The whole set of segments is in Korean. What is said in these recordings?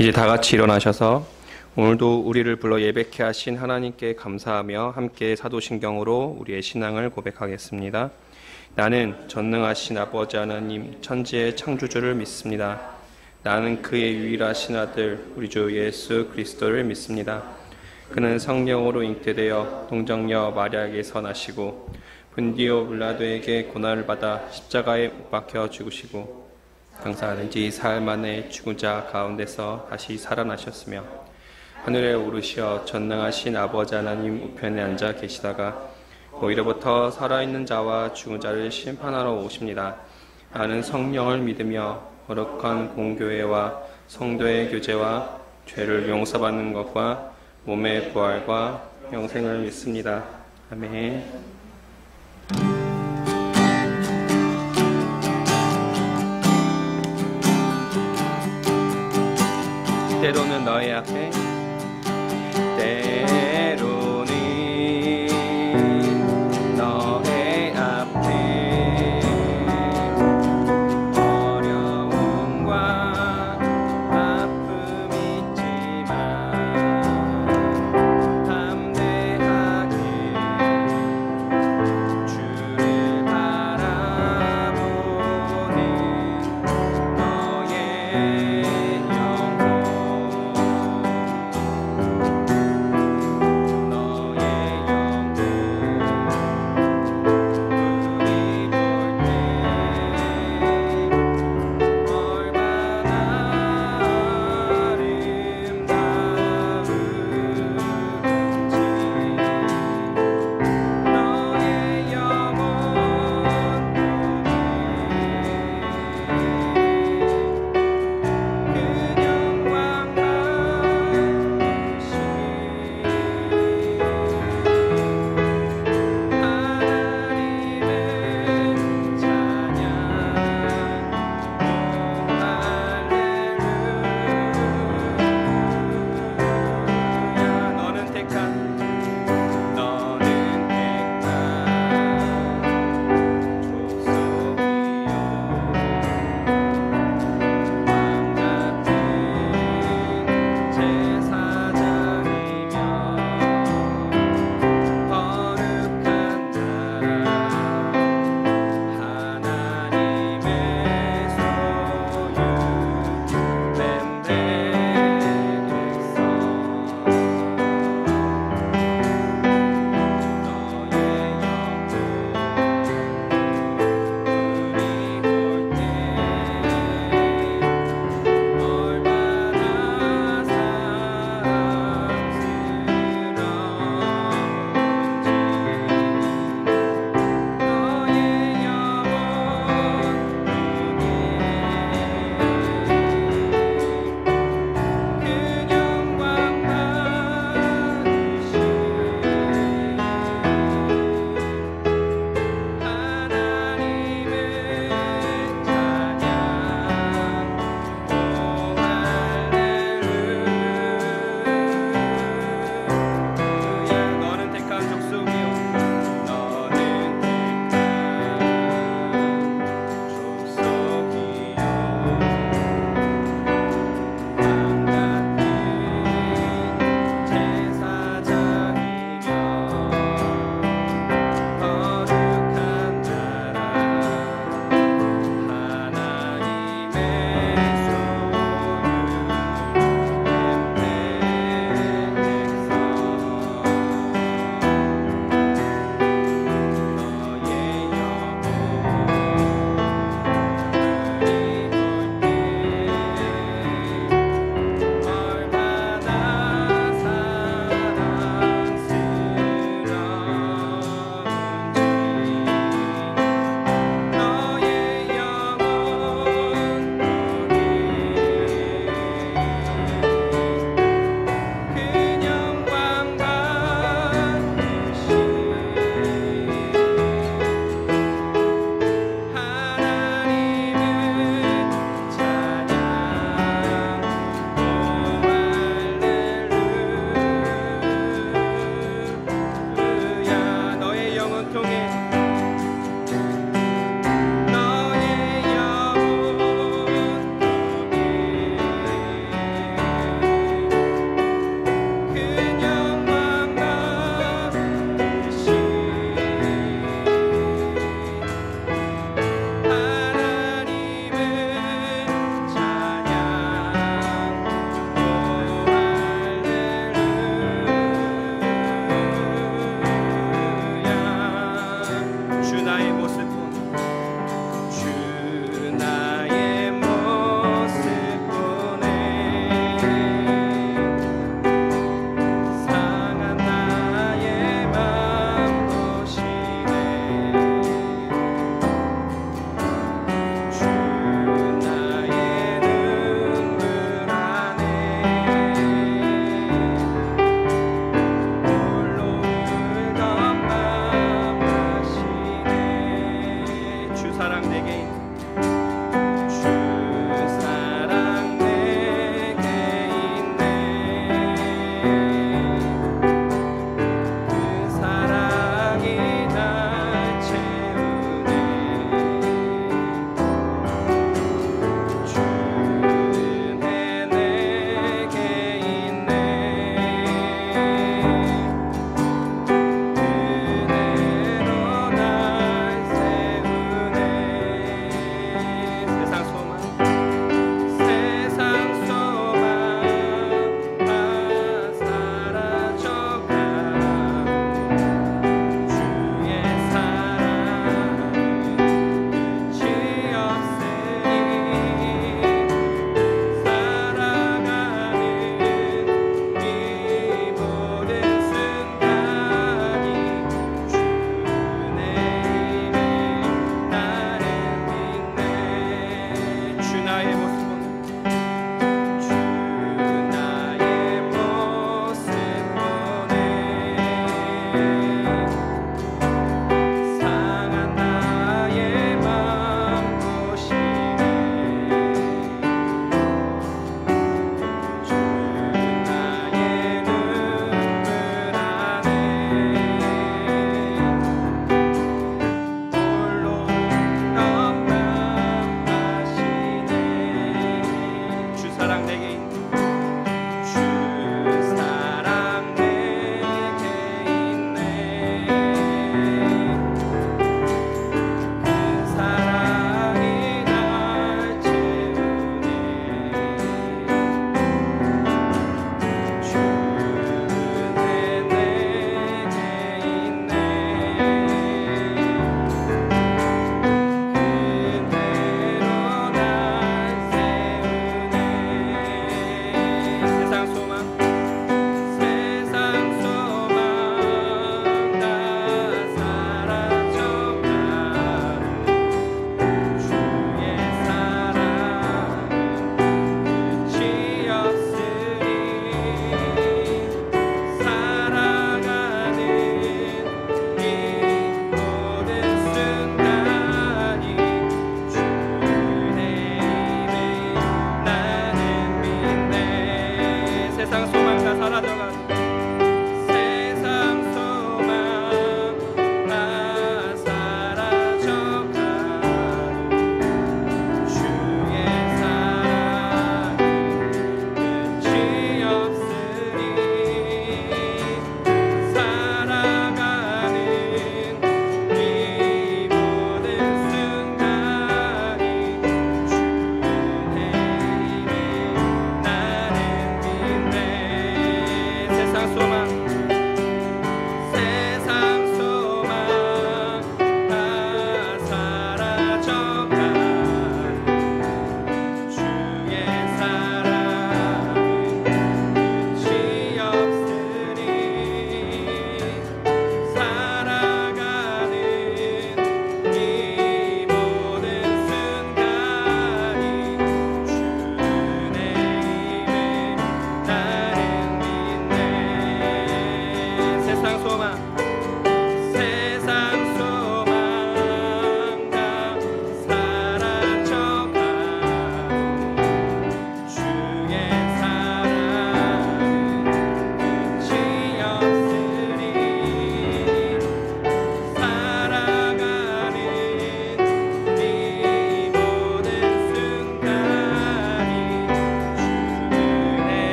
이제 다 같이 일어나셔서 오늘도 우리를 불러 예배케 하신 하나님께 감사하며 함께 사도신경으로 우리의 신앙을 고백하겠습니다. 나는 전능하신 아버지 하나님 천지의 창조주를 믿습니다. 나는 그의 유일하신 아들 우리 주 예수 그리스도를 믿습니다. 그는 성령으로 잉태되어 동정녀 마리아에게서 나시고 본디오 빌라도에게 고난을 받아 십자가에 못 박혀 죽으시고 장사하는 지 사흘 만에 죽은 자 가운데서 다시 살아나셨으며 하늘에 오르시어 전능하신 아버지 하나님 우편에 앉아 계시다가 오히려부터 살아있는 자와 죽은 자를 심판하러 오십니다. 나는 성령을 믿으며 거룩한 공교회와 성도의 교제와 죄를 용서받는 것과 몸의 부활과 영생을 믿습니다. 아멘. 때로는 너의 앞에 때로는 너의 앞에 어려움과 아픔이 있지만 담대하게 주를 바라보는 너의 영혼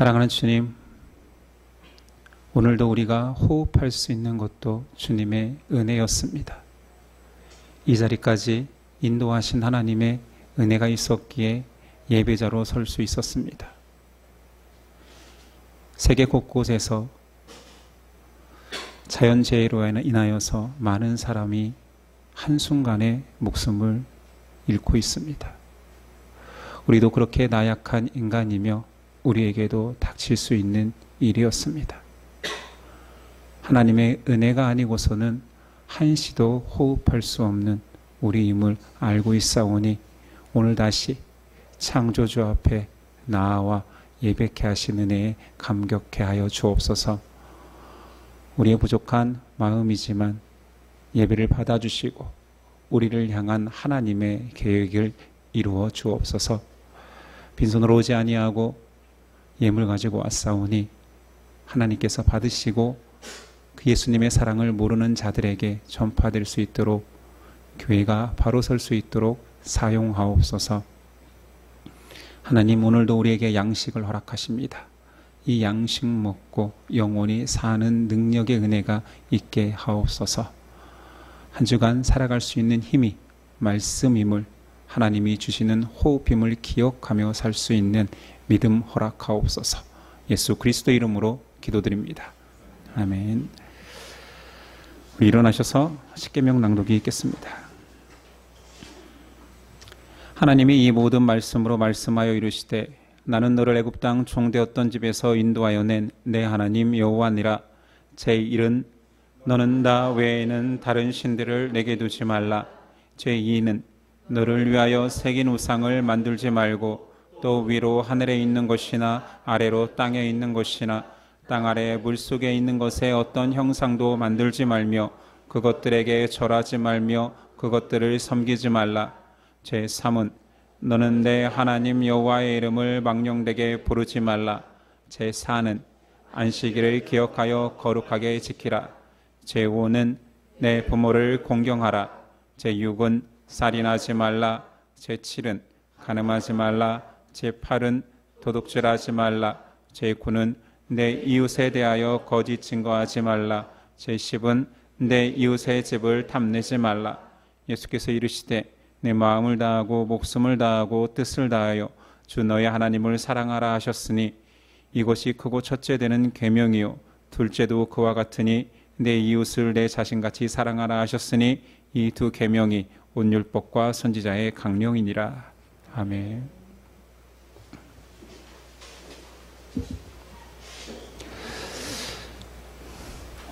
사랑하는 주님, 오늘도 우리가 호흡할 수 있는 것도 주님의 은혜였습니다. 이 자리까지 인도하신 하나님의 은혜가 있었기에 예배자로 설 수 있었습니다. 세계 곳곳에서 자연재해로 인하여서 많은 사람이 한순간에 목숨을 잃고 있습니다. 우리도 그렇게 나약한 인간이며 우리에게도 닥칠 수 있는 일이었습니다. 하나님의 은혜가 아니고서는 한시도 호흡할 수 없는 우리임을 알고 있사오니 오늘 다시 창조주 앞에 나아와 예배케 하신 은혜에 감격해 하여 주옵소서. 우리의 부족한 마음이지만 예배를 받아주시고 우리를 향한 하나님의 계획을 이루어 주옵소서. 빈손으로 오지 아니하고 예물 가지고 왔사오니 하나님께서 받으시고 그 예수님의 사랑을 모르는 자들에게 전파될 수 있도록 교회가 바로 설 수 있도록 사용하옵소서. 하나님, 오늘도 우리에게 양식을 허락하십니다. 이 양식 먹고 영원히 사는 능력의 은혜가 있게 하옵소서. 한 주간 살아갈 수 있는 힘이 말씀임을, 하나님이 주시는 호흡임을 기억하며 살 수 있는 믿음 허락하옵소서. 예수 그리스도 이름으로 기도드립니다. 아멘. 우리 일어나셔서 십계명 낭독이 있겠습니다. 하나님이 이 모든 말씀으로 말씀하여 이르시되 나는 너를 애굽 땅 종되었던 집에서 인도하여 낸 내 하나님 여호와니라. 제1은 너는 나 외에는 다른 신들을 내게 두지 말라. 제2는 너를 위하여 새긴 우상을 만들지 말고 또 위로 하늘에 있는 것이나 아래로 땅에 있는 것이나 땅 아래 물속에 있는 것에 어떤 형상도 만들지 말며 그것들에게 절하지 말며 그것들을 섬기지 말라. 제3은 너는 내 하나님 여호와의 이름을 망령되게 부르지 말라. 제4는 안식일을 기억하여 거룩하게 지키라. 제5는 내 부모를 공경하라. 제6은 살인하지 말라. 제7은 간음하지 말라. 제8은 도둑질하지 말라. 제9는 내 이웃에 대하여 거짓 증거하지 말라. 제10은 내 이웃의 집을 탐내지 말라. 예수께서 이르시되 내 마음을 다하고 목숨을 다하고 뜻을 다하여 주 너의 하나님을 사랑하라 하셨으니 이것이 크고 첫째 되는 계명이요 둘째도 그와 같으니 내 이웃을 내 자신같이 사랑하라 하셨으니 이 두 계명이 온 율법과 선지자의 강령이니라. 아멘.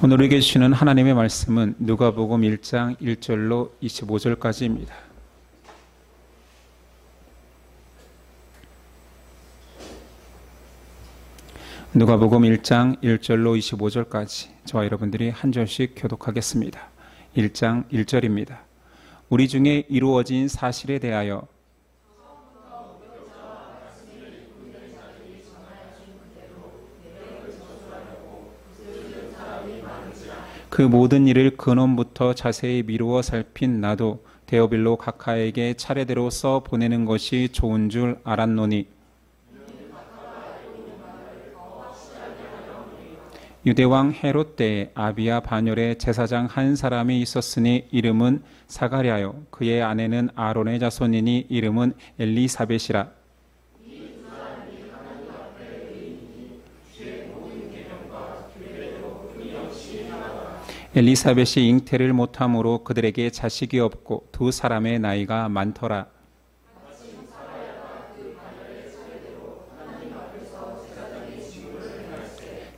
오늘 우리에게 주시는 하나님의 말씀은 누가복음 1장 1절로 25절까지입니다. 누가복음 1장 1절로 25절까지 저와 여러분들이 한 절씩 교독하겠습니다. 1장 1절입니다. 우리 중에 이루어진 사실에 대하여 그 모든 일을 근원부터 자세히 미루어 살핀 나도 데오빌로 각하에게 차례대로 써 보내는 것이 좋은 줄 알았노니 유대왕 헤롯 때에 아비야 반열에 제사장 한 사람이 있었으니 이름은 사가랴요 그의 아내는 아론의 자손이니 이름은 엘리사벳이라. 엘리사벳이 잉태를 못함으로 그들에게 자식이 없고 두 사람의 나이가 많더라.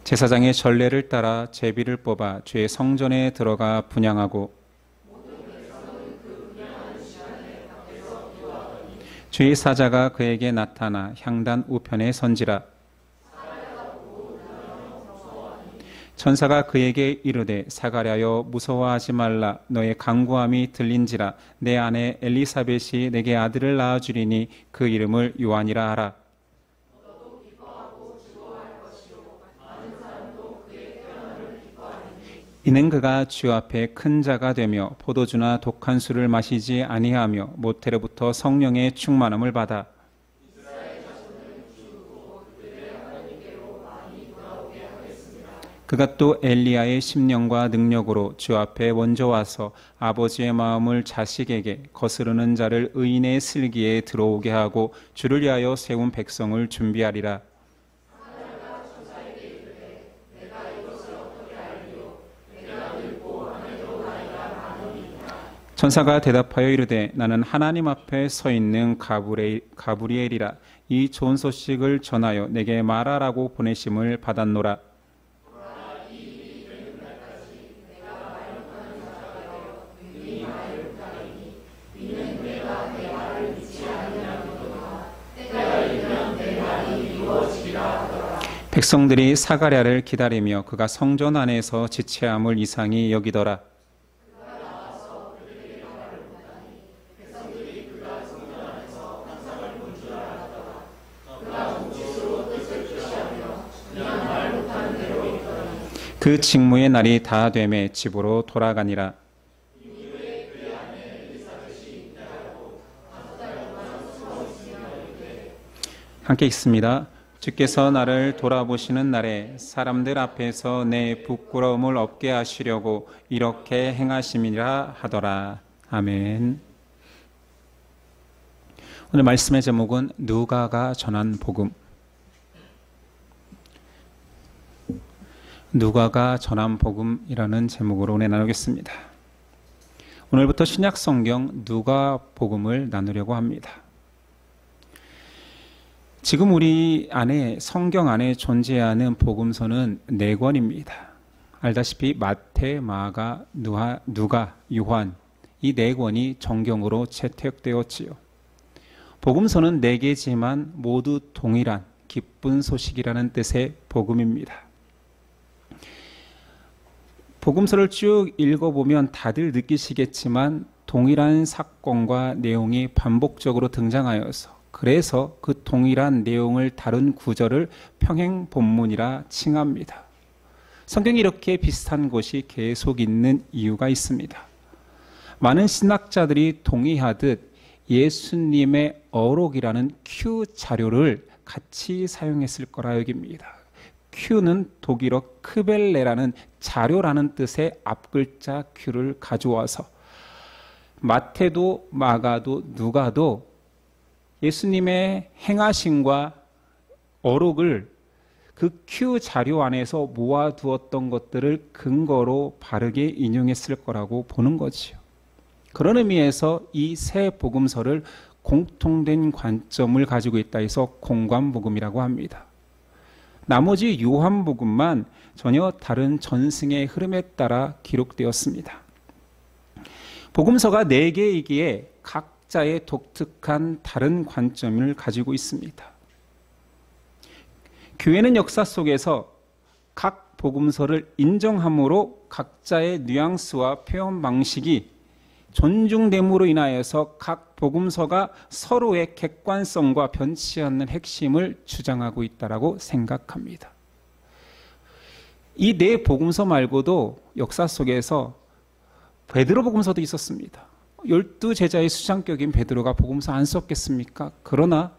제사장의 전례를 따라 제비를 뽑아 주의 성전에 들어가 분향하고 주의 사자가 그에게 나타나 향단 우편에 선지라. 천사가 그에게 이르되 사가랴여 무서워하지 말라. 너의 간구함이 들린지라. 내 아내 엘리사벳이 내게 아들을 낳아주리니 그 이름을 요한이라 하라. 이는 그가 주 앞에 큰 자가 되며 포도주나 독한 술을 마시지 아니하며 모태로부터 성령의 충만함을 받아 그가 또 엘리야의 심령과 능력으로 주 앞에 먼저 와서 아버지의 마음을 자식에게 거스르는 자를 의인의 슬기에 들어오게 하고 주를 위하여 세운 백성을 준비하리라. 천사가 대답하여 이르되 나는 하나님 앞에 서 있는 가브리엘이라. 이 좋은 소식을 전하여 내게 말하라고 보내심을 받았노라. 백성들이 사가랴를 기다리며 그가 성전 안에서 지체함을 이상히 여기더라. 그 직무의 날이 다 되매 집으로 돌아가니라. 함께 읽습니다. 주께서 나를 돌아보시는 날에 사람들 앞에서 내 부끄러움을 없게 하시려고 이렇게 행하심이라 하더라. 아멘. 오늘 말씀의 제목은 누가가 전한 복음. 누가가 전한 복음이라는 제목으로 오늘 나누겠습니다. 오늘부터 신약 성경 누가 복음을 나누려고 합니다. 지금 우리 안에 성경 안에 존재하는 복음서는 4권입니다. 알다시피 마태, 마가, 누가, 요한 이 4권이 정경으로 채택되었지요. 복음서는 4개지만 모두 동일한 기쁜 소식이라는 뜻의 복음입니다. 복음서를 쭉 읽어보면 다들 느끼시겠지만 동일한 사건과 내용이 반복적으로 등장하여서 그래서 그 동일한 내용을 다룬 구절을 평행본문이라 칭합니다. 성경이 이렇게 비슷한 곳이 계속 있는 이유가 있습니다. 많은 신학자들이 동의하듯 예수님의 어록이라는 큐 자료를 같이 사용했을 거라 여깁니다. 큐는 독일어 크벨레라는 자료라는 뜻의 앞글자 큐를 가져와서 마태도 마가도 누가도 예수님의 행하심과 어록을 그 큐 자료 안에서 모아두었던 것들을 근거로 바르게 인용했을 거라고 보는 거지요. 그런 의미에서 이 세 복음서를 공통된 관점을 가지고 있다 해서 공관복음이라고 합니다. 나머지 요한복음만 전혀 다른 전승의 흐름에 따라 기록되었습니다. 복음서가 4개이기에 각자의 독특한 다른 관점을 가지고 있습니다. 교회는 역사 속에서 각 복음서를 인정함으로 각자의 뉘앙스와 표현 방식이 존중됨으로 인하여서 각 복음서가 서로의 객관성과 변치 않는 핵심을 주장하고 있다고 생각합니다. 이 4복음서 말고도 역사 속에서 베드로 복음서도 있었습니다. 12제자의 수장격인 베드로가 복음서 안 썼겠습니까? 그러나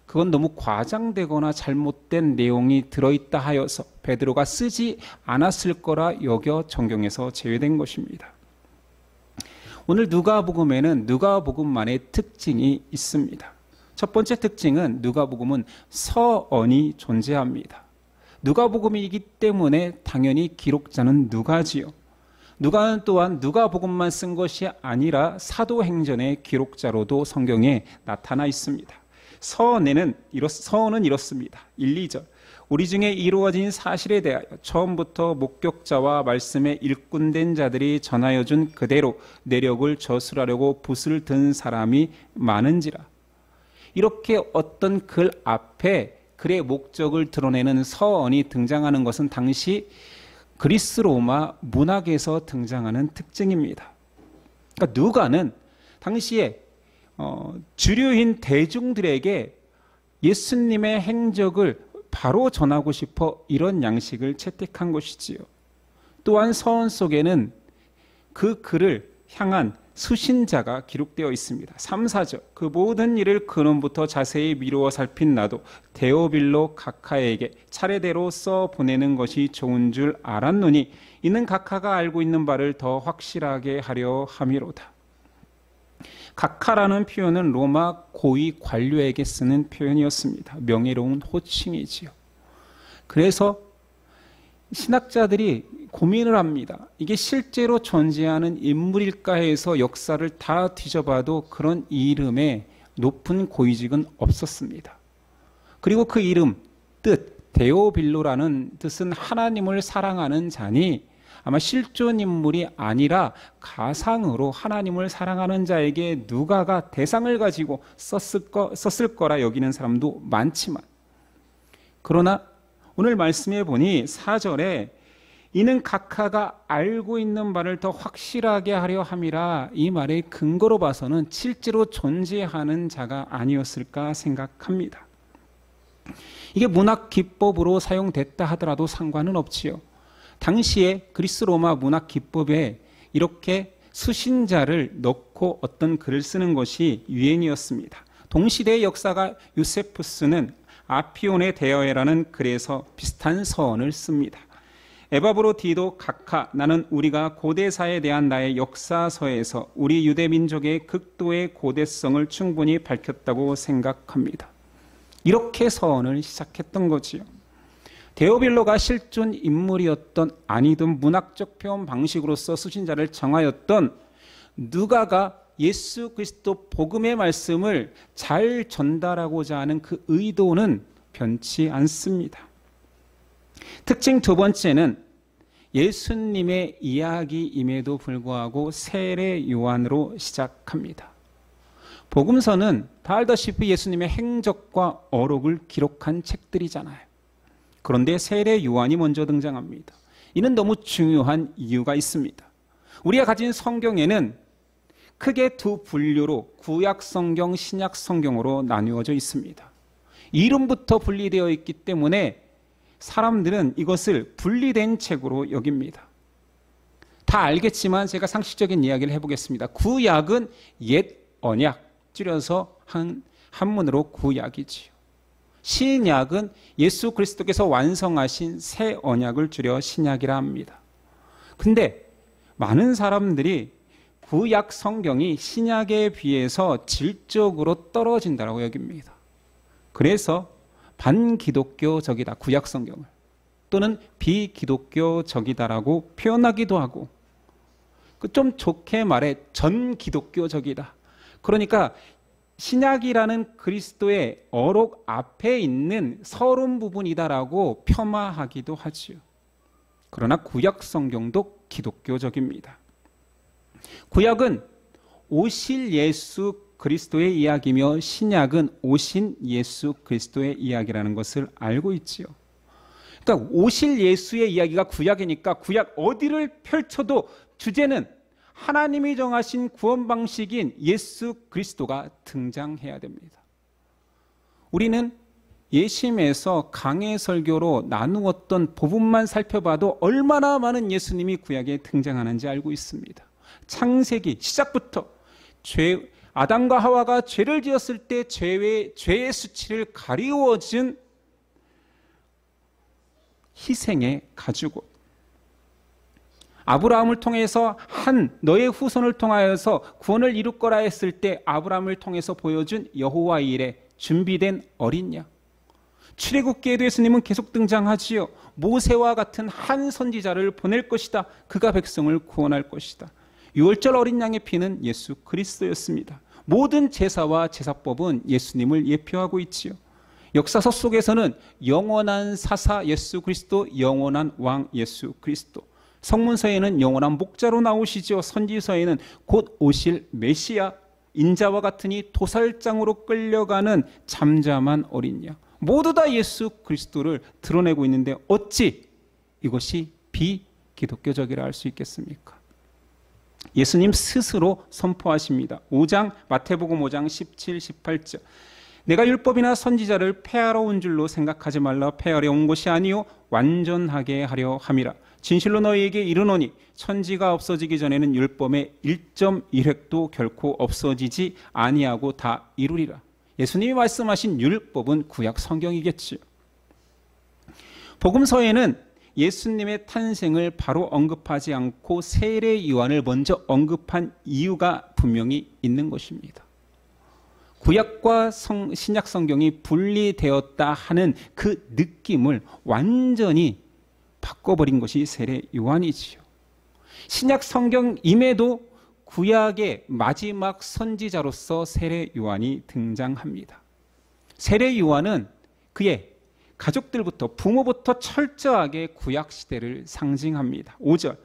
그건 너무 과장되거나 잘못된 내용이 들어있다 하여서 베드로가 쓰지 않았을 거라 여겨 정경에서 제외된 것입니다. 오늘 누가복음에는 누가복음만의 특징이 있습니다. 첫 번째 특징은 누가복음은 서언이 존재합니다. 누가복음이기 때문에 당연히 기록자는 누가지요. 누가는 또한 누가복음만 쓴 것이 아니라 사도행전의 기록자로도 성경에 나타나 있습니다. 서언은 이렇습니다. 1, 2절. 우리 중에 이루어진 사실에 대하여 처음부터 목격자와 말씀에 일꾼된 자들이 전하여 준 그대로 내력을 저술하려고 붓을 든 사람이 많은지라. 이렇게 어떤 글 앞에 글의 목적을 드러내는 서언이 등장하는 것은 당시 그리스 로마 문학에서 등장하는 특징입니다. 그러니까 누가는 당시에 주류인 대중들에게 예수님의 행적을 바로 전하고 싶어 이런 양식을 채택한 것이지요. 또한 서원 속에는 그 글을 향한 수신자가 기록되어 있습니다. 3, 4절 그 모든 일을 근원부터 자세히 미루어 살핀 나도 데오빌로 각하에게 차례대로 써 보내는 것이 좋은 줄 알았노니 이는 각하가 알고 있는 바를 더 확실하게 하려 함이로다. 각하라는 표현은 로마 고위 관료에게 쓰는 표현이었습니다. 명예로운 호칭이지요. 그래서 신학자들이 고민을 합니다. 이게 실제로 존재하는 인물일까 해서 역사를 다 뒤져봐도 그런 이름에 높은 고위직은 없었습니다. 그리고 그 이름, 뜻, 데오빌로라는 뜻은 하나님을 사랑하는 자니 아마 실존 인물이 아니라 가상으로 하나님을 사랑하는 자에게 누가가 대상을 가지고 썼을 거라 여기는 사람도 많지만, 그러나 오늘 말씀해 보니 4절에 이는 각하가 알고 있는 바를 더 확실하게 하려 함이라, 이 말의 근거로 봐서는 실제로 존재하는 자가 아니었을까 생각합니다. 이게 문학 기법으로 사용됐다 하더라도 상관은 없지요. 당시에 그리스 로마 문학 기법에 이렇게 수신자를 넣고 어떤 글을 쓰는 것이 유행이었습니다. 동시대의 역사가 요세푸스는 아피온의 대여해라는 글에서 비슷한 서원을 씁니다. 에바브로디도 각하, 나는 우리가 고대사에 대한 나의 역사서에서 우리 유대 민족의 극도의 고대성을 충분히 밝혔다고 생각합니다. 이렇게 서원을 시작했던 거지요. 데오빌로가 실존 인물이었던 아니든 문학적 표현 방식으로서 수신자를 정하였던 누가가 예수 그리스도 복음의 말씀을 잘 전달하고자 하는 그 의도는 변치 않습니다. 특징 두 번째는 예수님의 이야기임에도 불구하고 세례 요한으로 시작합니다. 복음서는 다 알다시피 예수님의 행적과 어록을 기록한 책들이잖아요. 그런데 세례 요한이 먼저 등장합니다. 이는 너무 중요한 이유가 있습니다. 우리가 가진 성경에는 크게 두 분류로 구약 성경, 신약 성경으로 나누어져 있습니다. 이름부터 분리되어 있기 때문에 사람들은 이것을 분리된 책으로 여깁니다. 다 알겠지만 제가 상식적인 이야기를 해보겠습니다. 구약은 옛 언약, 줄여서 한문으로 구약이지요. 신약은 예수 그리스도께서 완성하신 새 언약을 줄여 신약이라 합니다. 근데 많은 사람들이 구약 성경이 신약에 비해서 질적으로 떨어진다고 여깁니다. 그래서 반기독교적이다, 구약 성경을. 또는 비기독교적이다라고 표현하기도 하고, 좀 좋게 말해 전기독교적이다. 그러니까 신약이라는 그리스도의 어록 앞에 있는 서론 부분이다라고 폄하하기도 하지요. 그러나 구약 성경도 기독교적입니다. 구약은 오실 예수 그리스도의 이야기며 신약은 오신 예수 그리스도의 이야기라는 것을 알고 있지요. 그러니까 오실 예수의 이야기가 구약이니까 구약 어디를 펼쳐도 주제는 하나님이 정하신 구원 방식인 예수 그리스도가 등장해야 됩니다. 우리는 예심에서 강해 설교로 나누었던 부분만 살펴봐도 얼마나 많은 예수님이 구약에 등장하는지 알고 있습니다. 창세기 시작부터 아담과 하와가 죄를 지었을 때 죄의 수치를 가리워준 희생의 가죽옷, 아브라함을 통해서 너의 후손을 통하여서 구원을 이룰 거라 했을 때 아브라함을 통해서 보여준 여호와 일에 준비된 어린 양, 출애굽기에도 예수님은 계속 등장하지요. 모세와 같은 한 선지자를 보낼 것이다. 그가 백성을 구원할 것이다. 유월절 어린 양의 피는 예수 그리스도였습니다. 모든 제사와 제사법은 예수님을 예표하고 있지요. 역사서 속에서는 영원한 사사 예수 그리스도, 영원한 왕 예수 그리스도, 성문서에는 영원한 목자로 나오시죠. 선지서에는 곧 오실 메시아, 인자와 같으니 도살장으로 끌려가는 잠잠한 어린 양, 모두 다 예수 그리스도를 드러내고 있는데 어찌 이것이 비기독교적이라 할 수 있겠습니까? 예수님 스스로 선포하십니다. 5장 마태복음 5장 17, 18절 내가 율법이나 선지자를 폐하러 온 줄로 생각하지 말라. 폐하려 온 것이 아니요 완전하게 하려 함이라. 진실로 너희에게 이르노니 천지가 없어지기 전에는 율법의 1.1획도 결코 없어지지 아니하고 다 이루리라. 예수님이 말씀하신 율법은 구약 성경이겠지요. 복음서에는 예수님의 탄생을 바로 언급하지 않고 세례 요한을 먼저 언급한 이유가 분명히 있는 것입니다. 구약과 신약 성경이 분리되었다 하는 그 느낌을 완전히 바꿔버린 것이 세례 요한이지요. 신약 성경임에도 구약의 마지막 선지자로서 세례 요한이 등장합니다. 세례 요한은 그의 가족들부터 부모부터 철저하게 구약 시대를 상징합니다. 5절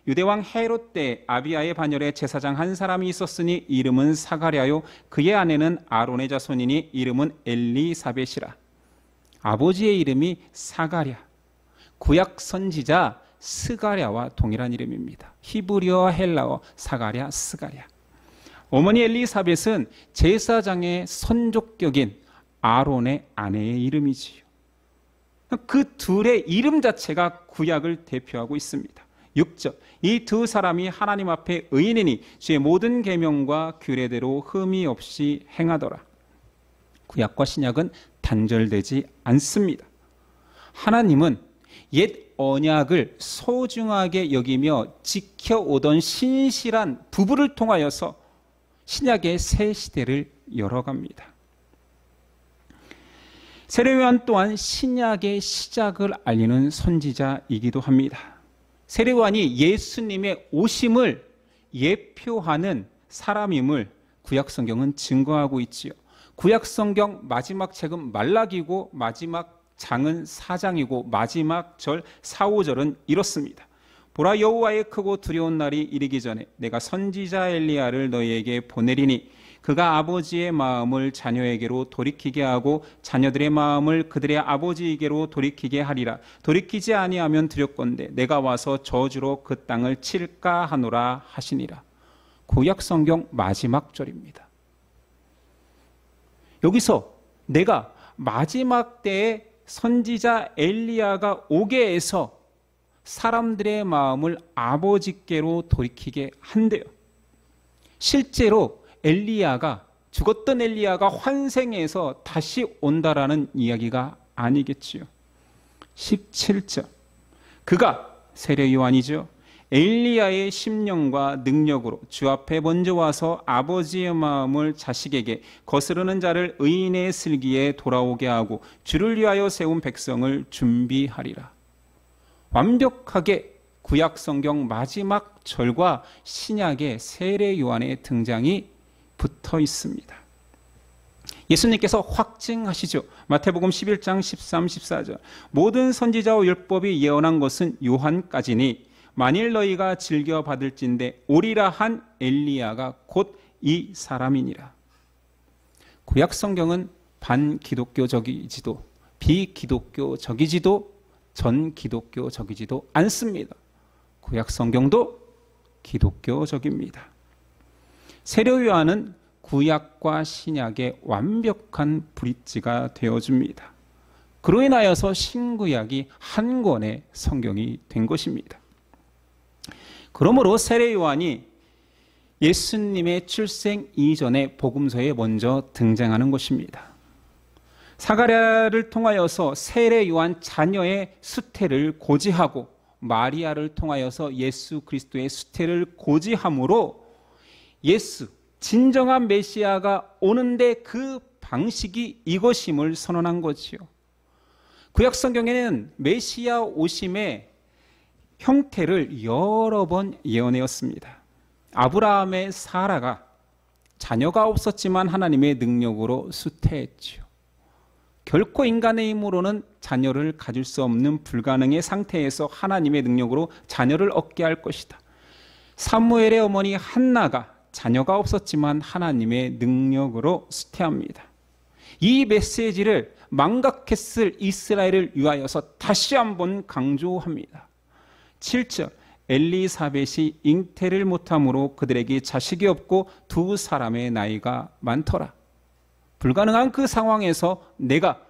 유대왕 헤롯 때 아비야의 반열에 제사장 한 사람이 있었으니 이름은 사가랴요 그의 아내는 아론의 자손이니 이름은 엘리사벳이라. 아버지의 이름이 사가랴, 구약 선지자 스가랴와 동일한 이름입니다. 히브리어와 헬라어 사가랴, 스가랴. 어머니 엘리사벳은 제사장의 선족격인 아론의 아내의 이름이지요. 그 둘의 이름 자체가 구약을 대표하고 있습니다. 6절 이 두 사람이 하나님 앞에 의인이니 주의 모든 계명과 규례대로 흠이 없이 행하더라. 구약과 신약은 단절되지 않습니다. 하나님은 옛 언약을 소중하게 여기며 지켜오던 신실한 부부를 통하여서 신약의 새 시대를 열어갑니다. 세례 요한 또한 신약의 시작을 알리는 선지자이기도 합니다. 세례 요한이 예수님의 오심을 예표하는 사람임을 구약 성경은 증거하고 있지요. 구약 성경 마지막 책은 말라기고 마지막 장은 4장이고 마지막 절 4, 5절은 이렇습니다. 보라 여호와의 크고 두려운 날이 이르기 전에 내가 선지자 엘리야를 너희에게 보내리니 그가 아버지의 마음을 자녀에게로 돌이키게 하고 자녀들의 마음을 그들의 아버지에게로 돌이키게 하리라. 돌이키지 아니하면 두렵건대 내가 와서 저주로 그 땅을 칠까 하노라 하시니라. 구약 성경 마지막 절입니다. 여기서 내가 마지막 때에 선지자 엘리야가 오게 해서 사람들의 마음을 아버지께로 돌이키게 한대요. 실제로 죽었던 엘리야가 환생해서 다시 온다라는 이야기가 아니겠지요. 17절 그가 세례 요한이죠. 엘리야의 심령과 능력으로 주 앞에 먼저 와서 아버지의 마음을 자식에게 거스르는 자를 의인의 슬기에 돌아오게 하고 주를 위하여 세운 백성을 준비하리라. 완벽하게 구약 성경 마지막 절과 신약의 세례 요한의 등장이 붙어 있습니다. 예수님께서 확증하시죠. 마태복음 11장 13, 14절 모든 선지자와 율법이 예언한 것은 요한까지니 만일 너희가 즐겨 받을진대 오리라 한 엘리야가 곧 이 사람이니라. 구약 성경은 반기독교적이지도 비기독교적이지도 전기독교적이지도 않습니다. 구약 성경도 기독교적입니다. 세례 요한은 구약과 신약의 완벽한 브릿지가 되어줍니다. 그로 인하여서 신구약이 한 권의 성경이 된 것입니다. 그러므로 세례 요한이 예수님의 출생 이전의 복음서에 먼저 등장하는 것입니다. 사가랴를 통하여서 세례 요한 자녀의 수태를 고지하고 마리아를 통하여서 예수 그리스도의 수태를 고지함으로 예수, 진정한 메시아가 오는데 그 방식이 이것임을 선언한 거지요. 구약 성경에는 메시아 오심의 형태를 여러 번 예언하였습니다. 아브라함의 사라가 자녀가 없었지만 하나님의 능력으로 수태했지요. 결코 인간의 힘으로는 자녀를 가질 수 없는 불가능의 상태에서 하나님의 능력으로 자녀를 얻게 할 것이다. 사무엘의 어머니 한나가 자녀가 없었지만 하나님의 능력으로 수태합니다. 이 메시지를 망각했을 이스라엘을 위하여서 다시 한번 강조합니다. 7절 엘리사벳이 잉태를 못함으로 그들에게 자식이 없고 두 사람의 나이가 많더라. 불가능한 그 상황에서 내가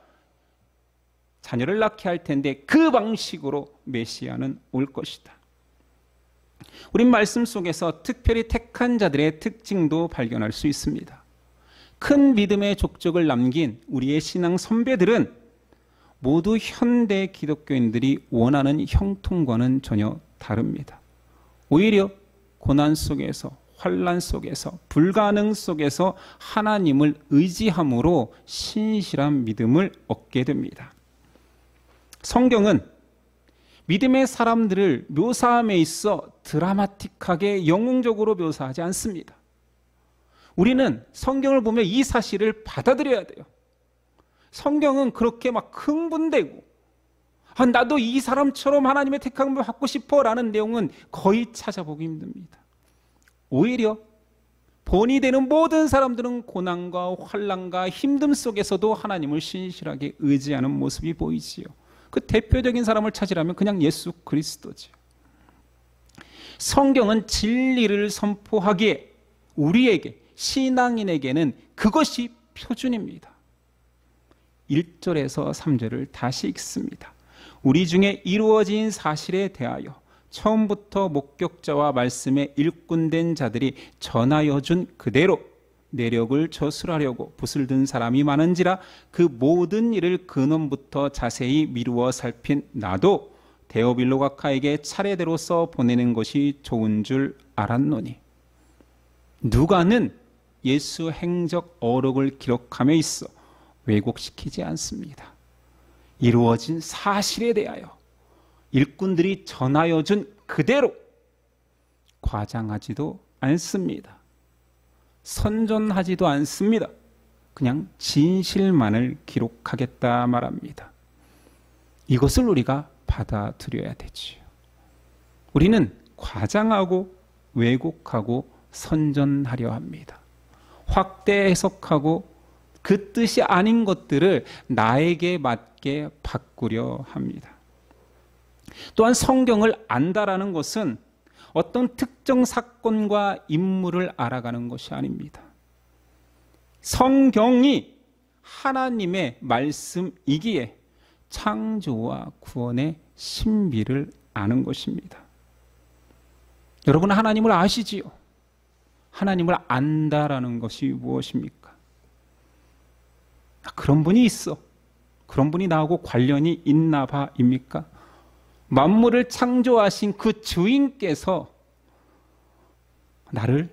자녀를 낳게 할 텐데 그 방식으로 메시아는 올 것이다. 우린 말씀 속에서 특별히 택한 자들의 특징도 발견할 수 있습니다. 큰 믿음의 족적을 남긴 우리의 신앙 선배들은 모두 현대 기독교인들이 원하는 형통과는 전혀 다릅니다. 오히려 고난 속에서, 환난 속에서, 불가능 속에서 하나님을 의지함으로 신실한 믿음을 얻게 됩니다. 성경은 믿음의 사람들을 묘사함에 있어 드라마틱하게 영웅적으로 묘사하지 않습니다. 우리는 성경을 보며 이 사실을 받아들여야 돼요. 성경은 그렇게 막 흥분되고 나도 이 사람처럼 하나님의 택함을 받고 싶어 라는 내용은 거의 찾아보기 힘듭니다. 오히려 본이 되는 모든 사람들은 고난과 환난과 힘듦 속에서도 하나님을 신실하게 의지하는 모습이 보이지요. 그 대표적인 사람을 찾으라면 그냥 예수 그리스도지요. 성경은 진리를 선포하기에 우리에게, 신앙인에게는 그것이 표준입니다. 1절에서 3절을 다시 읽습니다. 우리 중에 이루어진 사실에 대하여 처음부터 목격자와 말씀에 일꾼된 자들이 전하여 준 그대로 내력을 저술하려고 붓을 든 사람이 많은지라 그 모든 일을 근원부터 자세히 미루어 살핀 나도 데오빌로가카에게 차례대로 써 보내는 것이 좋은 줄 알았노니. 누가는 예수 행적 어록을 기록함에 있어 왜곡시키지 않습니다. 이루어진 사실에 대하여 일꾼들이 전하여 준 그대로 과장하지도 않습니다. 선전하지도 않습니다. 그냥 진실만을 기록하겠다 말합니다. 이것을 우리가 받아들여야 되지요. 우리는 과장하고 왜곡하고 선전하려 합니다. 확대 해석하고 그 뜻이 아닌 것들을 나에게 맞게 바꾸려 합니다. 또한 성경을 안다라는 것은 어떤 특정 사건과 인물을 알아가는 것이 아닙니다. 성경이 하나님의 말씀이기에 창조와 구원의 신비를 아는 것입니다. 여러분, 하나님을 아시지요? 하나님을 안다라는 것이 무엇입니까? 그런 분이 있어. 그런 분이 나하고 관련이 있나 봐입니까? 만물을 창조하신 그 주인께서 나를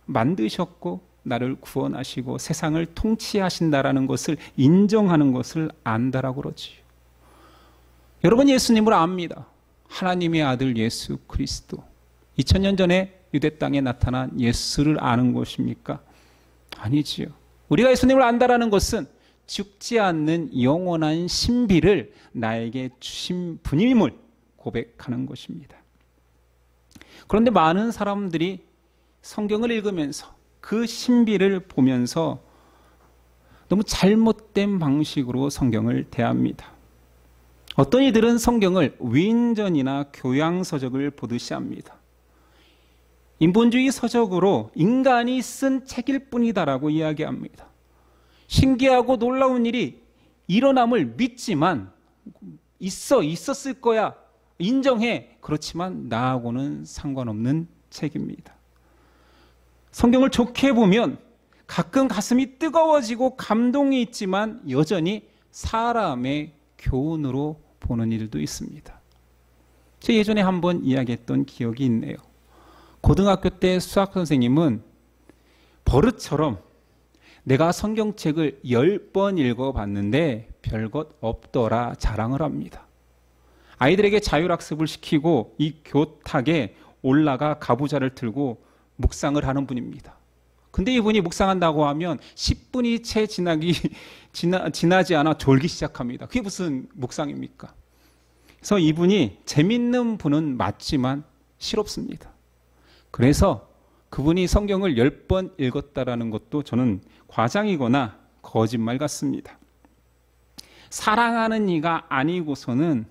만드셨고 나를 구원하시고 세상을 통치하신다라는 것을 인정하는 것을 안다라고 그러지요. 여러분, 예수님을 압니다. 하나님의 아들 예수 그리스도. 2000년 전에 유대 땅에 나타난 예수를 아는 것입니까? 아니지요. 우리가 예수님을 안다라는 것은 죽지 않는 영원한 신비를 나에게 주신 분임을 고백하는 것입니다. 그런데 많은 사람들이 성경을 읽으면서 그 신비를 보면서 너무 잘못된 방식으로 성경을 대합니다. 어떤 이들은 성경을 위인전이나 교양서적을 보듯이 합니다. 인본주의 서적으로 인간이 쓴 책일 뿐이다라고 이야기합니다. 신기하고 놀라운 일이 일어남을 믿지만 있었을 거야. 인정해. 그렇지만 나하고는 상관없는 책입니다. 성경을 좋게 보면 가끔 가슴이 뜨거워지고 감동이 있지만 여전히 사람의 교훈으로 보는 일도 있습니다. 제가 예전에 한번 이야기했던 기억이 있네요. 고등학교 때 수학 선생님은 버릇처럼 내가 성경책을 10번 읽어봤는데 별것 없더라 자랑을 합니다. 아이들에게 자율학습을 시키고 이 교탁에 올라가 가부좌를 들고 묵상을 하는 분입니다. 근데 이분이 묵상한다고 하면 10분이 채 지나지 않아 졸기 시작합니다. 그게 무슨 묵상입니까? 그래서 이분이 재밌는 분은 맞지만 실없습니다. 그래서 그분이 성경을 10번 읽었다라는 것도 저는 과장이거나 거짓말 같습니다. 사랑하는 이가 아니고서는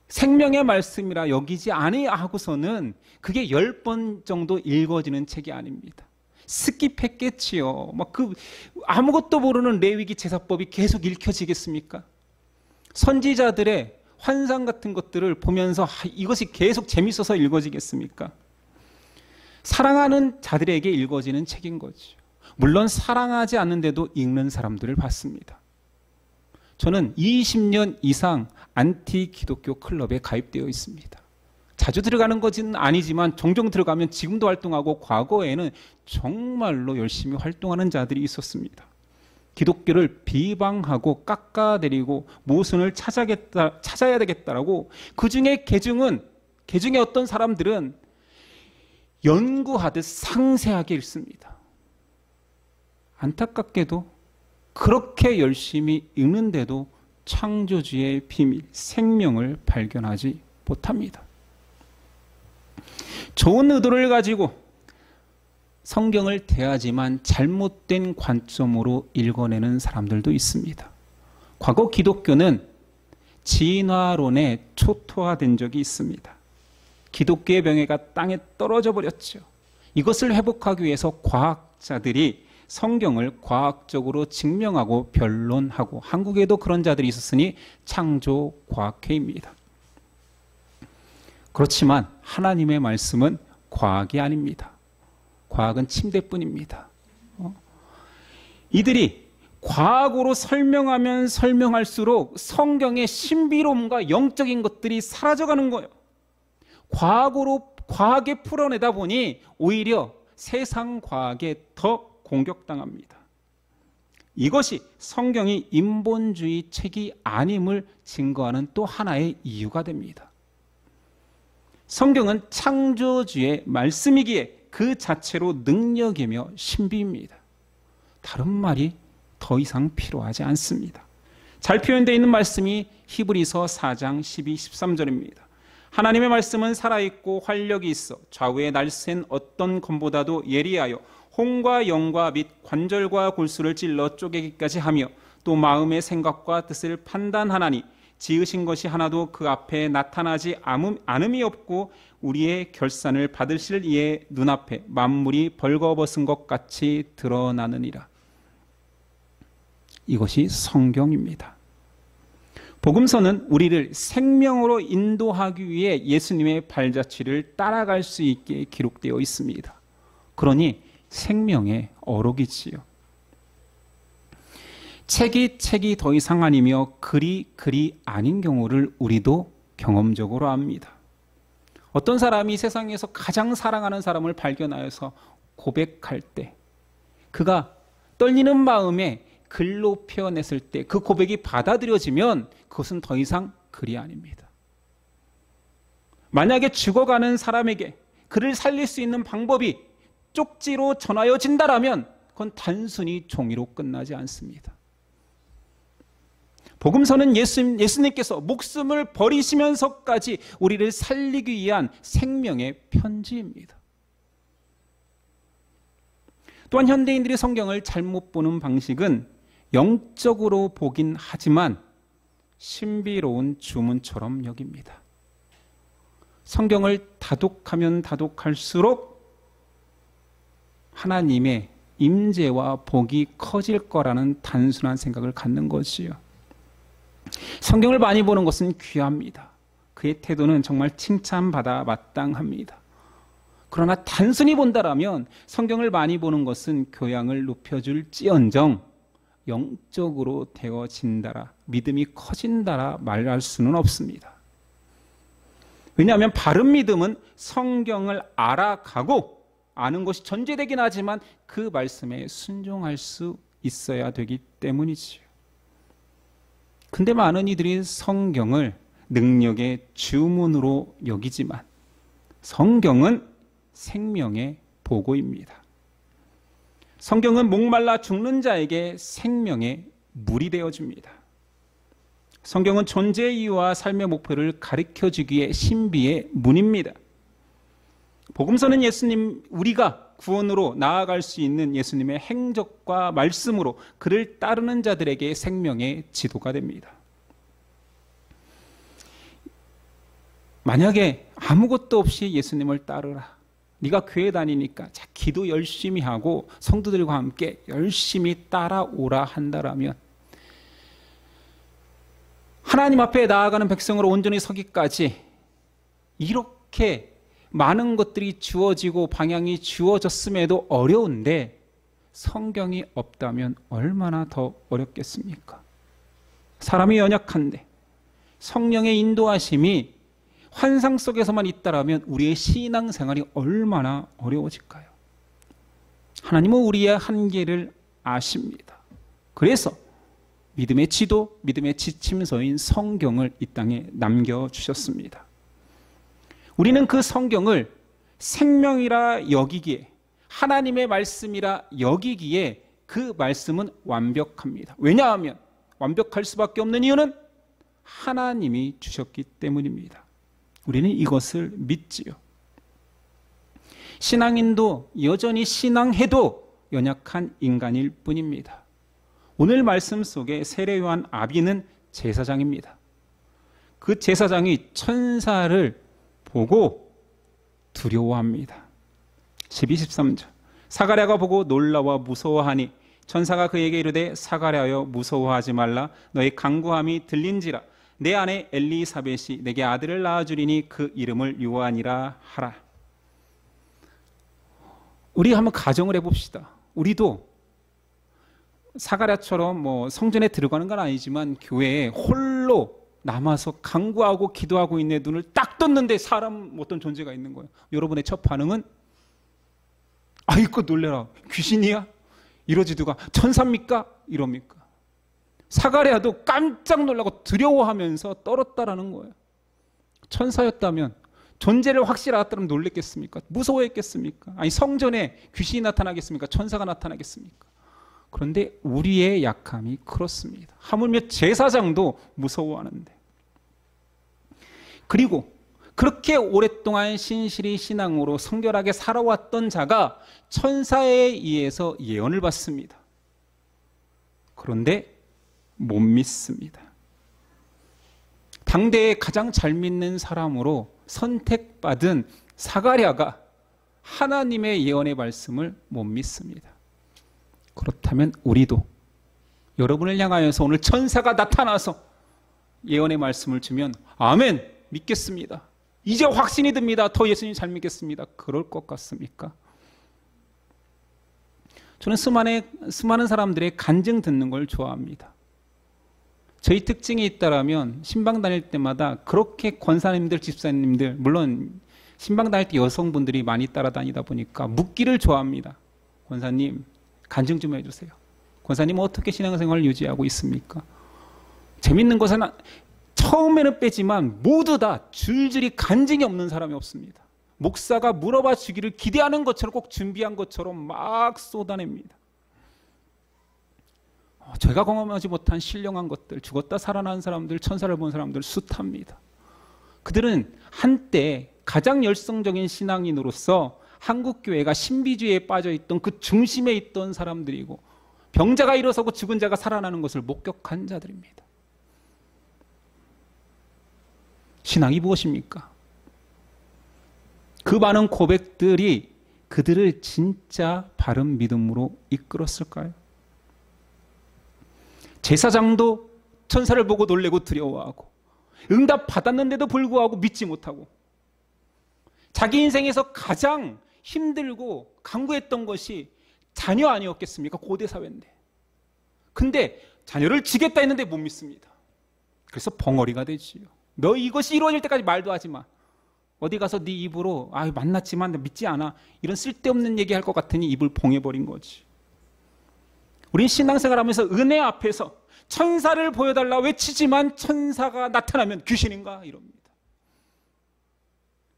생명의 말씀이라 여기지 아니하고서는 그게 10번 정도 읽어지는 책이 아닙니다. 스킵했겠지요. 아무것도 모르는 레위기 제사법이 계속 읽혀지겠습니까? 선지자들의 환상 같은 것들을 보면서 이것이 계속 재밌어서 읽어지겠습니까? 사랑하는 자들에게 읽어지는 책인 거죠. 물론 사랑하지 않는데도 읽는 사람들을 봤습니다. 저는 20년 이상 안티 기독교 클럽에 가입되어 있습니다. 자주 들어가는 것은 아니지만 종종 들어가면 지금도 활동하고 과거에는 정말로 열심히 활동하는 자들이 있었습니다. 기독교를 비방하고 깎아내리고 모순을 찾아야 되겠다라고 그중에 개중에 어떤 사람들은 연구하듯 상세하게 읽습니다. 안타깝게도 그렇게 열심히 읽는데도 창조주의 비밀, 생명을 발견하지 못합니다. 좋은 의도를 가지고 성경을 대하지만 잘못된 관점으로 읽어내는 사람들도 있습니다. 과거 기독교는 진화론에 초토화된 적이 있습니다. 기독교의 명예가 땅에 떨어져 버렸죠. 이것을 회복하기 위해서 과학자들이 성경을 과학적으로 증명하고 변론하고, 한국에도 그런 자들이 있었으니 창조과학회입니다. 그렇지만 하나님의 말씀은 과학이 아닙니다. 과학은 침대뿐입니다. 이들이 과학으로 설명하면 설명할수록 성경의 신비로움과 영적인 것들이 사라져가는 거예요. 과학에 풀어내다 보니 오히려 세상 과학에 더 공격당합니다. 이것이 성경이 인본주의 책이 아님을 증거하는 또 하나의 이유가 됩니다. 성경은 창조주의 말씀이기에 그 자체로 능력이며 신비입니다. 다른 말이 더 이상 필요하지 않습니다. 잘 표현되어 있는 말씀이 히브리서 4장 12, 13절입니다. 하나님의 말씀은 살아있고 활력이 있어 좌우에 날쌘 어떤 검보다도 예리하여 혼과 영과 및 관절과 골수를 찔러 쪼개기까지 하며 또 마음의 생각과 뜻을 판단하나니 지으신 것이 하나도 그 앞에 나타나지 않음이 없고 우리의 결산을 받으실 이의 눈앞에 만물이 벌거벗은 것 같이 드러나느니라. 이것이 성경입니다. 복음서는 우리를 생명으로 인도하기 위해 예수님의 발자취를 따라갈 수 있게 기록되어 있습니다. 그러니 생명의 어록이지요. 책이 더 이상 아니며 글이 아닌 경우를 우리도 경험적으로 압니다. 어떤 사람이 세상에서 가장 사랑하는 사람을 발견하여서 고백할 때 그가 떨리는 마음에 글로 표현했을 때 그 고백이 받아들여지면 그것은 더 이상 글이 아닙니다. 만약에 죽어가는 사람에게 그를 살릴 수 있는 방법이 쪽지로 전하여진다라면 그건 단순히 종이로 끝나지 않습니다. 복음서는 예수님께서 목숨을 버리시면서까지 우리를 살리기 위한 생명의 편지입니다. 또한 현대인들이 성경을 잘못 보는 방식은 영적으로 보긴 하지만 신비로운 주문처럼 여깁니다. 성경을 다독하면 다독할수록 하나님의 임재와 복이 커질 거라는 단순한 생각을 갖는 것이요. 성경을 많이 보는 것은 귀합니다. 그의 태도는 정말 칭찬받아 마땅합니다. 그러나 단순히 본다라면 성경을 많이 보는 것은 교양을 높여줄지언정 영적으로 되어진다라, 믿음이 커진다라 말할 수는 없습니다. 왜냐하면 바른 믿음은 성경을 알아가고 아는 것이 전제되긴 하지만 그 말씀에 순종할 수 있어야 되기 때문이지요. 근데 많은 이들이 성경을 능력의 주문으로 여기지만 성경은 생명의 보고입니다. 성경은 목말라 죽는 자에게 생명의 물이 되어줍니다. 성경은 존재의 이유와 삶의 목표를 가르쳐주기에 신비의 문입니다. 복음서는 우리가 구원으로 나아갈 수 있는 예수님의 행적과 말씀으로 그를 따르는 자들에게 생명의 지도가 됩니다. 만약에 아무것도 없이 예수님을 따르라. 네가 교회 다니니까 자, 기도 열심히 하고 성도들과 함께 열심히 따라오라 한다라면 하나님 앞에 나아가는 백성으로 온전히 서기까지 이렇게 많은 것들이 주어지고 방향이 주어졌음에도 어려운데 성경이 없다면 얼마나 더 어렵겠습니까? 사람이 연약한데 성령의 인도하심이 환상 속에서만 있다라면 우리의 신앙생활이 얼마나 어려워질까요? 하나님은 우리의 한계를 아십니다. 그래서 믿음의 지도, 믿음의 지침서인 성경을 이 땅에 남겨주셨습니다. 우리는 그 성경을 생명이라 여기기에, 하나님의 말씀이라 여기기에 그 말씀은 완벽합니다. 왜냐하면 완벽할 수밖에 없는 이유는 하나님이 주셨기 때문입니다. 우리는 이것을 믿지요. 신앙인도 여전히 신앙해도 연약한 인간일 뿐입니다. 오늘 말씀 속에 세례 요한 아비는 제사장입니다. 그 제사장이 천사를 보고 두려워합니다. 12, 13절. 사가랴가 보고 놀라워 무서워하니 천사가 그에게 이르되 사가랴여 무서워하지 말라. 너의 간구함이 들린지라. 내 아내 엘리사벳이 내게 아들을 낳아주리니 그 이름을 요한이라 하라. 우리 한번 가정을 해봅시다. 우리도 사가랴처럼 성전에 들어가는 건 아니지만 교회에 홀로 남아서 간구하고 기도하고 있는 눈을 딱 떴는데 사람 어떤 존재가 있는 거예요. 여러분의 첫 반응은 아이고 놀래라, 귀신이야? 이러지도가 천사입니까? 이럽니까? 사가랴도 깜짝 놀라고 두려워하면서 떨었다라는 거예요. 천사였다면, 존재를 확실히 알았다면 놀랬겠습니까? 무서워했겠습니까? 아니 성전에 귀신이 나타나겠습니까? 천사가 나타나겠습니까? 그런데 우리의 약함이 그렇습니다. 하물며 제사장도 무서워하는데. 그리고 그렇게 오랫동안 신실히 신앙으로 성결하게 살아왔던 자가 천사에 의해서 예언을 받습니다. 그런데 못 믿습니다. 당대에 가장 잘 믿는 사람으로 선택받은 사가랴가 하나님의 예언의 말씀을 못 믿습니다. 그렇다면 우리도 여러분을 향하여서 오늘 천사가 나타나서 예언의 말씀을 주면 아멘, 믿겠습니다. 이제 확신이 듭니다. 더 예수님 잘 믿겠습니다. 그럴 것 같습니까? 저는 수많은 사람들의 간증 듣는 걸 좋아합니다. 저희 특징이 있다라면 신방 다닐 때마다 그렇게 권사님들, 집사님들, 물론 신방 다닐 때 여성분들이 많이 따라다니다 보니까 묻기를 좋아합니다. 권사님 간증 좀 해주세요. 권사님은 어떻게 신앙생활을 유지하고 있습니까? 재밌는 것은 처음에는 빼지만 모두 다 줄줄이 간증이 없는 사람이 없습니다. 목사가 물어봐 주기를 기대하는 것처럼 꼭 준비한 것처럼 막 쏟아냅니다. 제가 경험하지 못한 신령한 것들, 죽었다 살아난 사람들, 천사를 본 사람들 숱합니다. 그들은 한때 가장 열성적인 신앙인으로서 한국교회가 신비주의에 빠져있던 그 중심에 있던 사람들이고 병자가 일어서고 죽은 자가 살아나는 것을 목격한 자들입니다. 신앙이 무엇입니까? 그 많은 고백들이 그들을 진짜 바른 믿음으로 이끌었을까요? 제사장도 천사를 보고 놀래고 두려워하고 응답 받았는데도 불구하고 믿지 못하고 자기 인생에서 가장 힘들고 간구했던 것이 자녀 아니었겠습니까? 고대 사회인데. 근데 자녀를 주겠다 했는데 못 믿습니다. 그래서 벙어리가 되지요. 너 이것이 이루어질 때까지 말도 하지 마. 어디 가서 네 입으로 만났지만 믿지 않아. 이런 쓸데없는 얘기할 것 같으니 입을 봉해버린 거지. 우린 신앙생활하면서 은혜 앞에서 천사를 보여달라 외치지만 천사가 나타나면 귀신인가 이럽니다.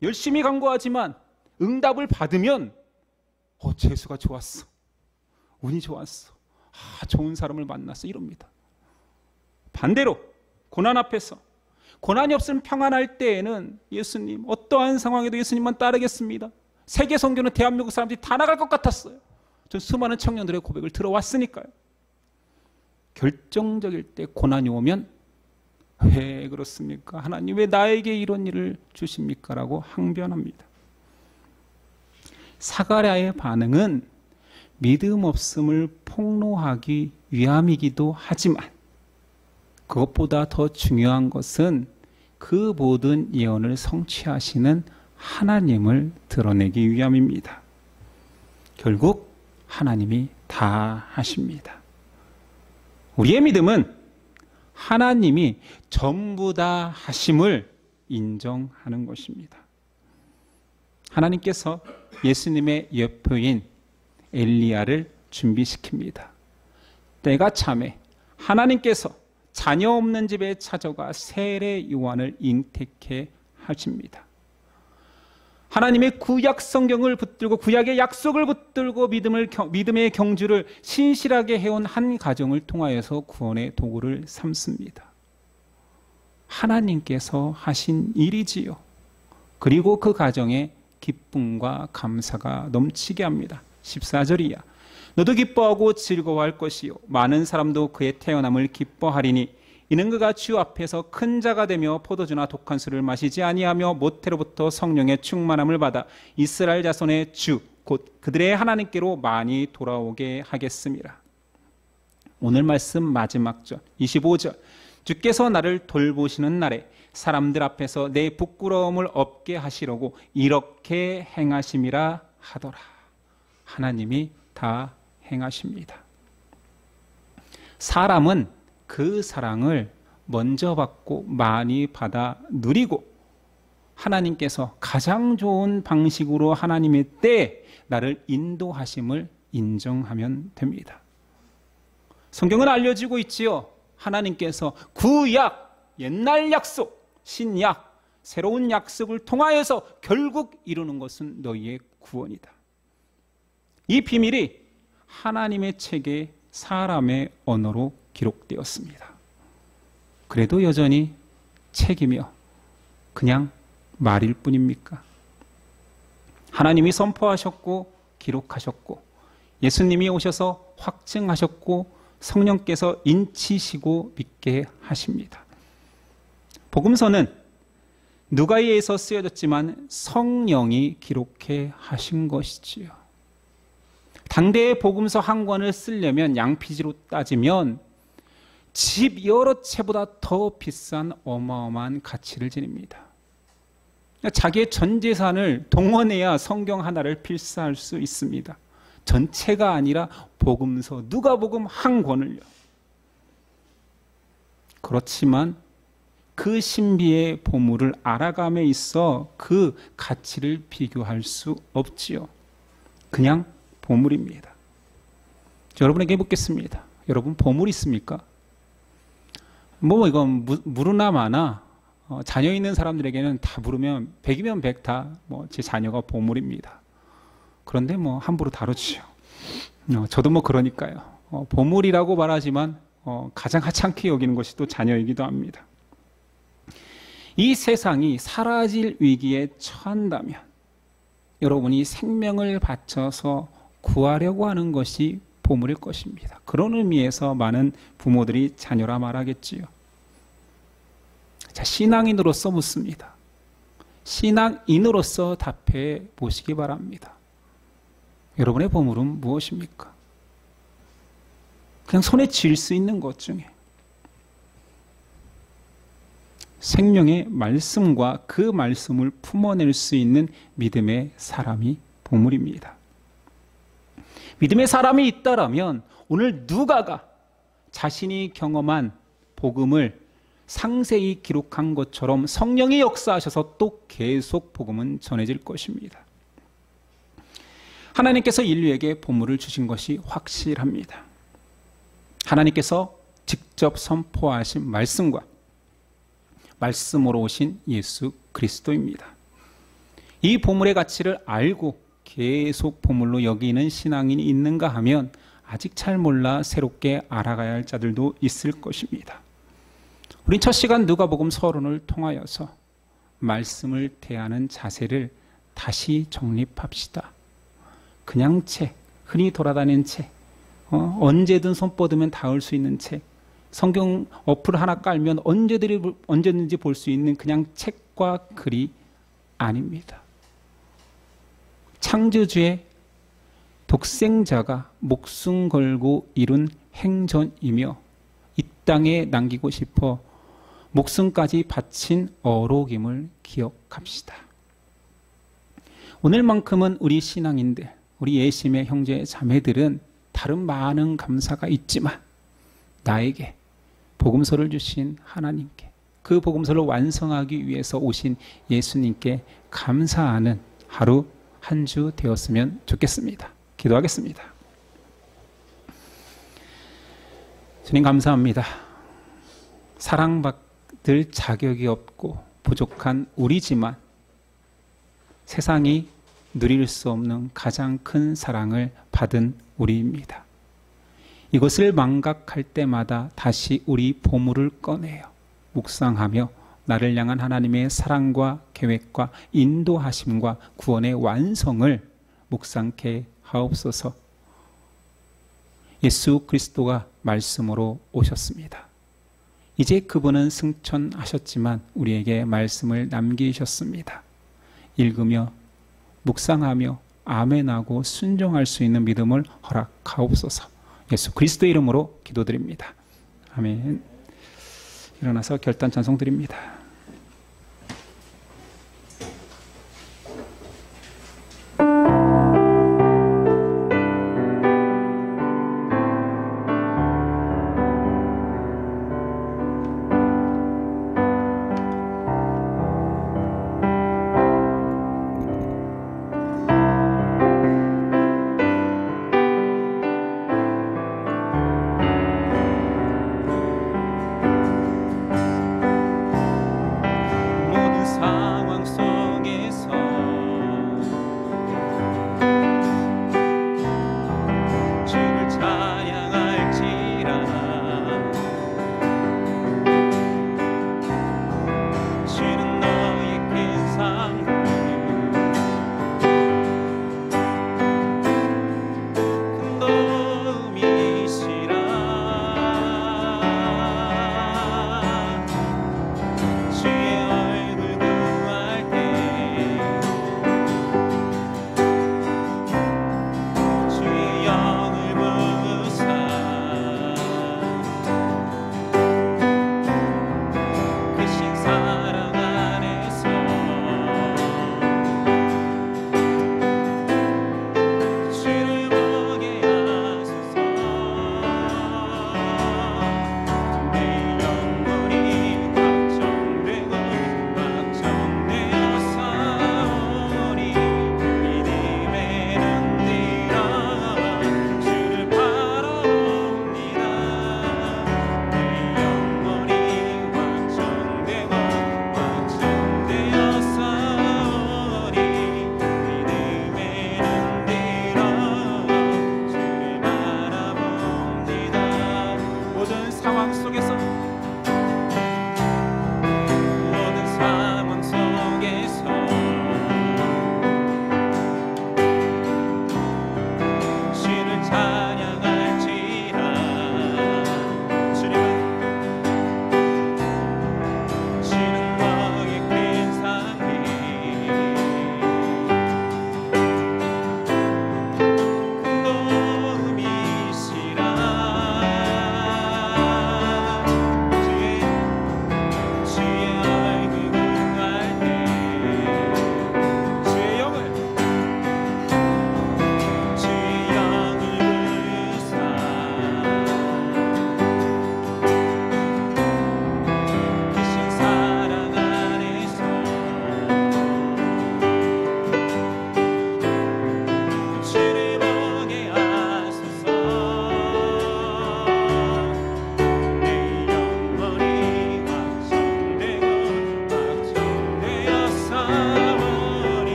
열심히 간구하지만 응답을 받으면 재수가 좋았어. 운이 좋았어. 좋은 사람을 만났어. 이럽니다. 반대로 고난 앞에서 고난이 없으면 평안할 때에는 예수님, 어떠한 상황에도 예수님만 따르겠습니다. 세계 선교는 대한민국 사람들이 다 나갈 것 같았어요. 전 수많은 청년들의 고백을 들어왔으니까요. 결정적일 때 고난이 오면 왜 그렇습니까? 하나님 왜 나에게 이런 일을 주십니까? 라고 항변합니다. 사가랴의 반응은 믿음 없음을 폭로하기 위함이기도 하지만 그것보다 더 중요한 것은 그 모든 예언을 성취하시는 하나님을 드러내기 위함입니다. 결국 하나님이 다 하십니다. 우리의 믿음은 하나님이 전부 다 하심을 인정하는 것입니다. 하나님께서 예수님의 여표인 엘리야를 준비시킵니다. 때가 참에 하나님께서 자녀 없는 집에 찾아가 세례 요한을 잉태케 하십니다. 하나님의 구약 성경을 붙들고 구약의 약속을 붙들고 믿음의 경주를 신실하게 해온 한 가정을 통하여서 구원의 도구를 삼습니다. 하나님께서 하신 일이지요. 그리고 그 가정에 기쁨과 감사가 넘치게 합니다. 14절이야. 너도 기뻐하고 즐거워할 것이요 많은 사람도 그의 태어남을 기뻐하리니 이는 그가 주 앞에서 큰 자가 되며 포도주나 독한 술을 마시지 아니하며 모태로부터 성령의 충만함을 받아 이스라엘 자손의 주 곧 그들의 하나님께로 많이 돌아오게 하겠습니다. 오늘 말씀 마지막 절 25절. 주께서 나를 돌보시는 날에 사람들 앞에서 내 부끄러움을 없게 하시려고 이렇게 행하심이라 하더라. 하나님이 다 행하십니다. 사람은 그 사랑을 먼저 받고 많이 받아 누리고 하나님께서 가장 좋은 방식으로 하나님의 때에 나를 인도하심을 인정하면 됩니다. 성경은 알려주고 있지요. 하나님께서 구약, 옛날 약속, 신약, 새로운 약속을 통하여서 결국 이루는 것은 너희의 구원이다. 이 비밀이 하나님의 책에 사람의 언어로 기록되었습니다. 그래도 여전히 책이며 그냥 말일 뿐입니까? 하나님이 선포하셨고 기록하셨고 예수님이 오셔서 확증하셨고 성령께서 인치시고 믿게 하십니다. 복음서는 누가에 의해서 쓰여졌지만 성령이 기록해 하신 것이지요. 당대의 복음서 한 권을 쓰려면 양피지로 따지면 집 여러 채보다 더 비싼 어마어마한 가치를 지닙니다. 자기의 전 재산을 동원해야 성경 하나를 필사할 수 있습니다. 전체가 아니라 복음서 누가복음 한 권을요. 그렇지만 그 신비의 보물을 알아감에 있어 그 가치를 비교할 수 없지요. 그냥 보물입니다. 여러분에게 묻겠습니다. 여러분 보물 있습니까? 이건 물으나 마나 자녀 있는 사람들에게는 다 물으면 100이면 100 다 제 자녀가 보물입니다. 그런데 함부로 다루지요. 저도 그러니까요. 보물이라고 말하지만 가장 하찮게 여기는 것이 또 자녀이기도 합니다. 이 세상이 사라질 위기에 처한다면 여러분이 생명을 바쳐서 구하려고 하는 것이 보물일 것입니다. 그런 의미에서 많은 부모들이 자녀라 말하겠지요. 자, 신앙인으로서 묻습니다. 신앙인으로서 답해 보시기 바랍니다. 여러분의 보물은 무엇입니까? 그냥 손에 쥘 수 있는 것 중에 생명의 말씀과 그 말씀을 품어낼 수 있는 믿음의 사람이 보물입니다. 믿음의 사람이 있다라면 오늘 누가가 자신이 경험한 복음을 상세히 기록한 것처럼 성령이 역사하셔서 또 계속 복음은 전해질 것입니다. 하나님께서 인류에게 보물을 주신 것이 확실합니다. 하나님께서 직접 선포하신 말씀과 말씀으로 오신 예수 그리스도입니다. 이 보물의 가치를 알고 계속 보물로 여기는 신앙인이 있는가 하면 아직 잘 몰라 새롭게 알아가야 할 자들도 있을 것입니다. 우린 첫 시간 누가복음 서론을 통하여서 말씀을 대하는 자세를 다시 정립합시다. 그냥 책, 흔히 돌아다니는 책, 언제든 손 뻗으면 닿을 수 있는 책, 성경 어플 하나 깔면 언제든지 볼 수 있는 그냥 책과 글이 아닙니다. 창조주의 독생자가 목숨 걸고 이룬 행전이며 이 땅에 남기고 싶어 목숨까지 바친 어록임을 기억합시다. 오늘만큼은 우리 신앙인들, 우리 예심의 형제 자매들은 다른 많은 감사가 있지만 나에게 복음서를 주신 하나님께, 그 복음서를 완성하기 위해서 오신 예수님께 감사하는 하루 한 주 되었으면 좋겠습니다. 기도하겠습니다. 주님 감사합니다. 사랑받을 자격이 없고 부족한 우리지만 세상이 누릴 수 없는 가장 큰 사랑을 받은 우리입니다. 이것을 망각할 때마다 다시 우리 보물을 꺼내요. 묵상하며 나를 향한 하나님의 사랑과 계획과 인도하심과 구원의 완성을 묵상케 하옵소서. 예수 그리스도가 말씀으로 오셨습니다. 이제 그분은 승천하셨지만 우리에게 말씀을 남기셨습니다. 읽으며 묵상하며 아멘하고 순종할 수 있는 믿음을 허락하옵소서. 예수 그리스도의 이름으로 기도드립니다. 아멘. 일어나서 결단 찬송 드립니다.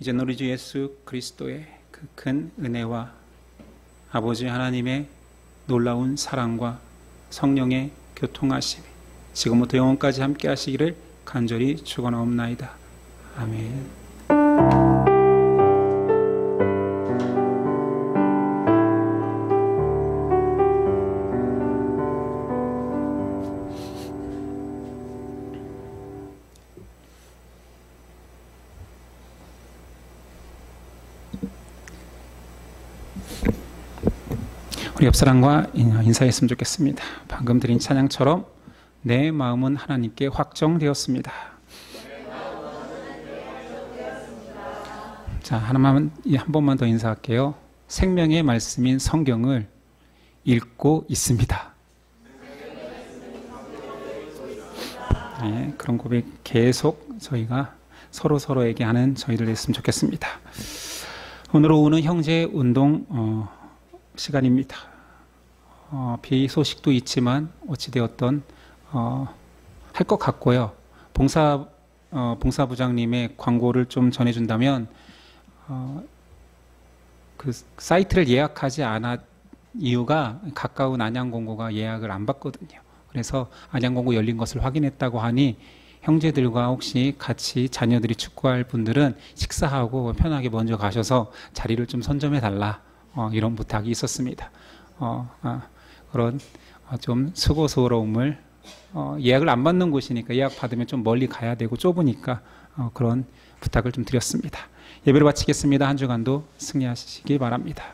이제 우리 주 예수 그리스도의 그 큰 은혜와 아버지 하나님의 놀라운 사랑과 성령의 교통하심이 지금부터 영원까지 함께 하시기를 간절히 축원하옵나이다. 아멘. 우리 옆사람과 인사했으면 좋겠습니다. 방금 드린 찬양처럼 내 마음은 하나님께 확정되었습니다. 자, 하나만 한 번만 더 인사할게요. 생명의 말씀인 성경을 읽고 있습니다. 네, 그런 고백 계속 저희가 서로에게 하는 저희들 됐으면 좋겠습니다. 오늘 오후는 형제 운동 시간입니다. 비 소식도 있지만 어찌되었던 할 것 같고요. 봉사부장님의 광고를 좀 전해준다면 그 사이트를 예약하지 않았 이유가 가까운 안양공고가 예약을 안 받거든요. 그래서 안양공고 열린 것을 확인했다고 하니 형제들과 혹시 같이 자녀들이 축구할 분들은 식사하고 편하게 먼저 가셔서 자리를 좀 선점해 달라. 이런 부탁이 있었습니다. 그런 좀 수고스러움을 예약을 안 받는 곳이니까 예약 받으면 좀 멀리 가야 되고 좁으니까 그런 부탁을 좀 드렸습니다. 예배를 마치겠습니다. 한 주간도 승리하시기 바랍니다.